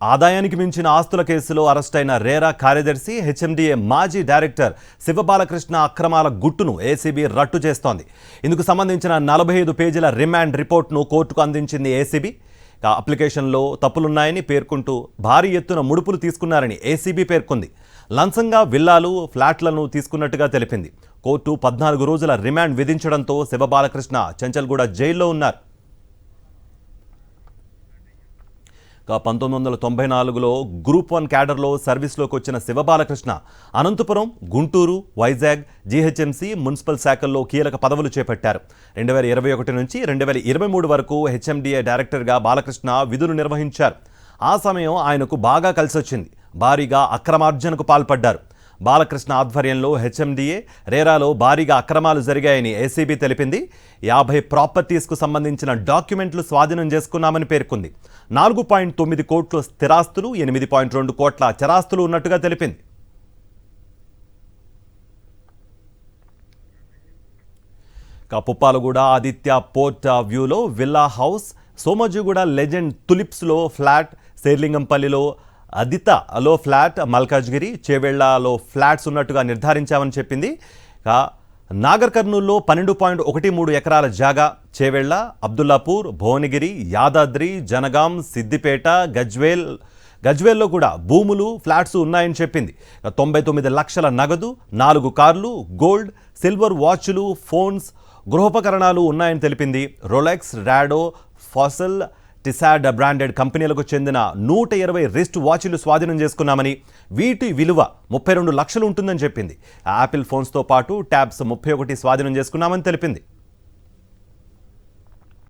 ఆదాయానికి మించిన ఆస్తుల కేసులో అరెస్టైన రేరా కార్యదర్శి హెచ్ఎండిఏ మాజీ డైరెక్టర్ శివబాలకృష్ణ అక్రమాల గుట్టును ఏసీబీ రట్టు చేస్తోంది. ఇందుకు సంబంధించిన 45 పేజీల రిమాండ్ రిపోర్ట్ను కోర్టుకు అందించింది ఏసీబీ. అప్లికేషన్లో తప్పులున్నాయని పేర్కొంటూ భారీ ఎత్తున ముడుపులు తీసుకున్నారని ఏసీబీ పేర్కొంది. లంచంగా విల్లాలు, ఫ్లాట్లను తీసుకున్నట్టుగా తెలిపింది. కోర్టు 14 రోజుల రిమాండ్ విధించడంతో శివబాలకృష్ణ చెంచల్గూడ జైల్లో ఉన్నారు. 1994లో గ్రూప్ 1 క్యాడర్లో సర్వీస్లోకి వచ్చిన శివబాలకృష్ణ అనంతపురం, గుంటూరు, వైజాగ్, జీహెచ్ఎంసీ, మున్సిపల్ శాఖల్లో కీలక పదవులు చేపట్టారు. 2021 నుంచి 2023 వరకు హెచ్ఎండిఏ డైరెక్టర్గా బాలకృష్ణ విధులు నిర్వహించారు. ఆ సమయం ఆయనకు బాగా కలిసొచ్చింది. భారీగా అక్రమార్జనకు పాల్పడ్డారు. బాలకృష్ణ ఆధ్వర్యంలో హెచ్ఎండిఏ రేరాలో భారీగా అక్రమాలు జరిగాయని ఏసీబీ తెలిపింది. 50 ప్రాపర్టీస్కు సంబంధించిన డాక్యుమెంట్లు స్వాధీనం చేసుకున్నామని పేర్కొంది. 4.9 కోట్ల స్థిరాస్తులు, 8.2 కోట్ల చరాస్తులు ఉన్నట్టుగా తెలిపింది. పుప్పాలగూడ ఆదిత్య పోర్ట్ వ్యూలో విల్లా హౌస్, సోమజిగూడ లెజెండ్ తులిప్స్లో ఫ్లాట్, శేర్లింగంపల్లిలో అదితలో ఫ్లాట్, మల్కాజ్గిరి, చేవెళ్లలో ఫ్లాట్స్ ఉన్నట్టుగా నిర్ధారించామని చెప్పింది. నాగర్ కర్నూల్లో 12.13 ఎకరాల జాగా, చేవెళ్ల, అబ్దుల్లాపూర్, భువనగిరి, యాదాద్రి, జనగాం, సిద్దిపేట, గజ్వేల్లో కూడా భూములు, ఫ్లాట్స్ ఉన్నాయని చెప్పింది. 99 లక్షల నగదు, 4 కార్లు, గోల్డ్, సిల్వర్ వాచ్లు, ఫోన్స్, గృహోపకరణాలు ఉన్నాయని తెలిపింది. రోలెక్స్, రాడో, ఫాసల్, టిసాడ్ బ్రాండెడ్ కంపెనీలకు చెందిన 120 రిస్ట్ వాచ్లు స్వాధీనం చేసుకున్నామని, వీటి విలువ 32 లక్షలు ఉంటుందని చెప్పింది. యాపిల్ ఫోన్స్తో పాటు ట్యాబ్స్ 31 స్వాధీనం చేసుకున్నామని తెలిపింది.